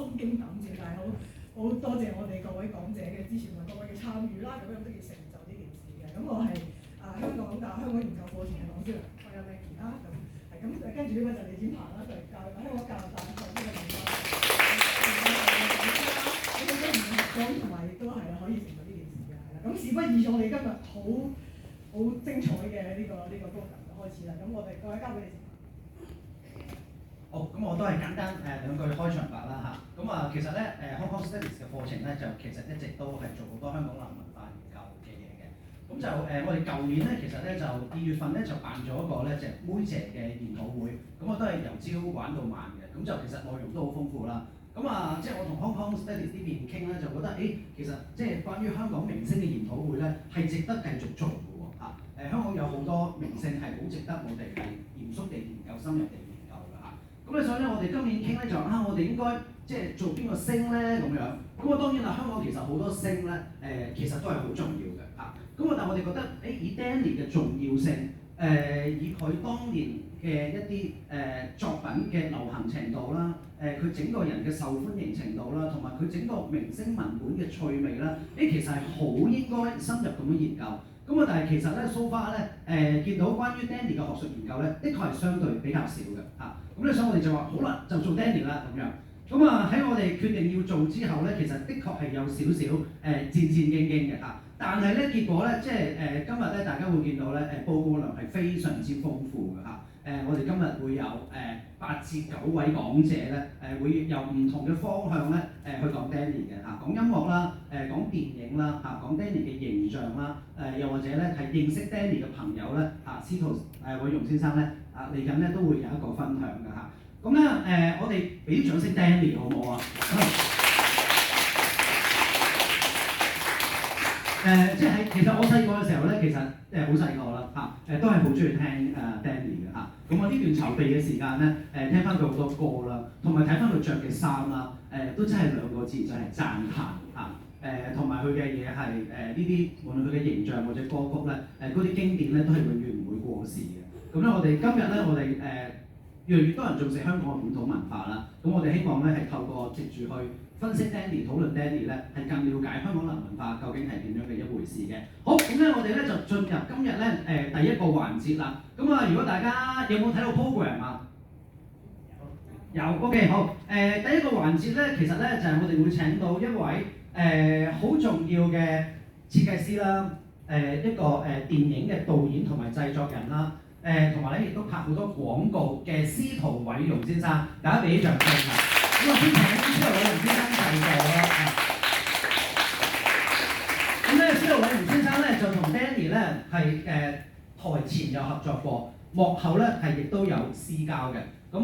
心驚膽戰，但係好多謝我哋各位講者嘅支持同埋各位嘅參與啦，咁樣都要成就呢件事嘅。咁我係香港大學香港研究課程嘅講師啦，我有Maggie啦，咁跟住呢位就李展鵬啦，就係香港教育大學呢個研究啦，咁都唔合作同埋亦都係可以成就呢件事嘅，係啦。咁事不宜遲，我哋今日好精彩嘅呢個 program 就開始啦。咁我哋各位交俾你。好，咁我都係簡單兩句開場白啦嚇。咁其實咧Hong Kong Studies 嘅課程咧就其實一直都係做好多香港南文化研究嘅嘢嘅。咁就我哋舊年咧其實咧就2月份咧就辦咗一個咧就妹姐嘅研討會，咁我都係由朝玩到晚嘅，咁就其實內容都好豐富啦。咁即係我同Hong Kong Studies 呢邊傾咧，就覺得其實即係關於香港明星嘅研討會咧係值得繼續做嘅喎嚇。香港有好多明星係好值得我哋係嚴肅地研究、深入地研究嘅嚇。咁所以咧，我哋今年傾咧就我哋應該即係做邊個星咧咁樣。咁當然啦，香港其實好多星咧其實都係好重要嘅嚇。咁但係我哋覺得以 Danny 嘅重要性，以佢當年嘅一啲作品嘅流行程度啦，佢整個人嘅受歡迎程度啦，同埋佢整個明星文本嘅趣味啦，其實係好應該深入咁樣研究。咁但係其實咧 so far 咧見到關於 Danny 嘅學術研究咧，的確係相對比較少嘅嚇。咁所以我哋就話好啦，就做 Danny 啦咁樣。咁喺我哋決定要做之後咧，其實的確係有少少戰兢兢嘅嚇。但係咧結果咧，即係今日咧大家會見到咧報告量係非常之豐富嘅嚇。我哋今日會有8至9位講者咧，會由唔同嘅方向咧去講 Danny 嘅嚇，講音樂啦，講電影啦嚇，講 Danny 嘅形象啦，又或者咧係認識 Danny 嘅朋友咧司徒偉榕先生咧嚟緊咧都會有一個分享嘅嚇。咁咧我哋俾啲掌聲 Danny 好唔好啊？即係其實我細個嘅時候咧，其實好細個啦嚇，都係好中意聽Danny 嘅嚇。咁我呢段籌備嘅時間咧，聽翻佢好多歌啦，同埋睇翻佢着嘅衫啦，都真係2個字就係讚歎嚇。同埋佢嘅嘢係呢啲，無論佢嘅形象或者歌曲咧，嗰啲經典咧都係永遠唔會過時嘅。咁咧我哋今日咧，我哋越嚟越多人重視香港嘅本土文化啦。咁我哋希望咧係透過藉住去分析 Danny、討論 Danny 咧，係更了解香港南文化究竟係點樣嘅一回事嘅。好，咁咧我哋咧就進入今日咧第一個環節啦。咁如果大家有冇睇到 program 啊？有 ，OK 好。第一個環節咧，其實咧就係我哋會請到一位好重要嘅設計師啦，一個電影嘅導演同埋製作人啦。同埋咧亦都拍好多廣告嘅司徒偉榕先生，大家俾啲掌聲啊！咁先請司徒偉榕先生製作啦。咁咧司徒偉榕先生咧就同 Danny 咧係台前有合作過，幕後咧係亦都有私交嘅。咁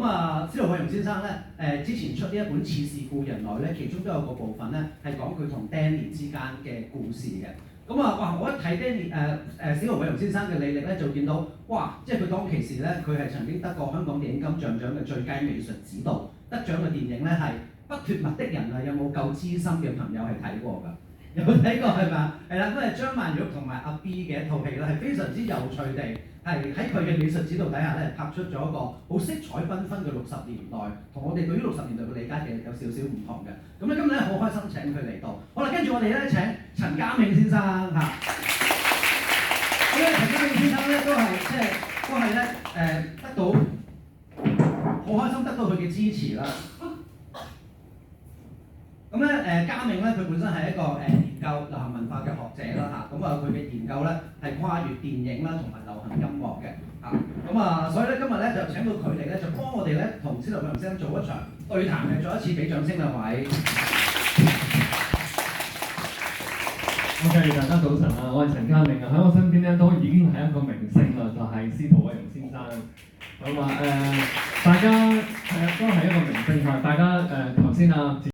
司徒偉榕先生咧之前出呢一本《似是故人來》咧，其中都有個部分咧係講佢同 Danny 之間嘅故事嘅。咁哇！我一睇 Danny 司徒偉榕先生嘅履歷咧，就見到哇！即係佢當其時咧，佢係曾經得過香港電影金像獎嘅最佳美術指導，得獎嘅電影咧係《不脫襪的人》啊！有冇夠資深嘅朋友係睇過㗎？有睇過係嘛？係啦，都係張曼玉同埋阿 B 嘅一套戲啦，係非常之有趣地係喺佢嘅美術指導底下咧，拍出咗一個好色彩繽紛嘅60年代，同我哋對於60年代嘅理解嘅有少少唔同嘅。咁咧今日咧好開心請佢嚟到。好啦，跟住我哋咧請陳家銘先生嚇。咁咧陳家銘先生咧都係咧得到好開心得到佢嘅支持啦。咁咧家銘咧佢本身係一個研究流行文化嘅學者啦嚇，咁佢嘅研究咧係跨越電影啦同埋流行音樂嘅嚇，所以咧今日咧就請到佢哋咧就幫我哋咧同司徒偉榕先生做一場對談嘅，再一次俾掌聲兩位。OK， 大家早晨啊，我係陳家銘啊，喺我身邊咧都已經係一個明星啦，就係司徒偉榕先生。咁大家都係一個明星嚇，大家頭先啊。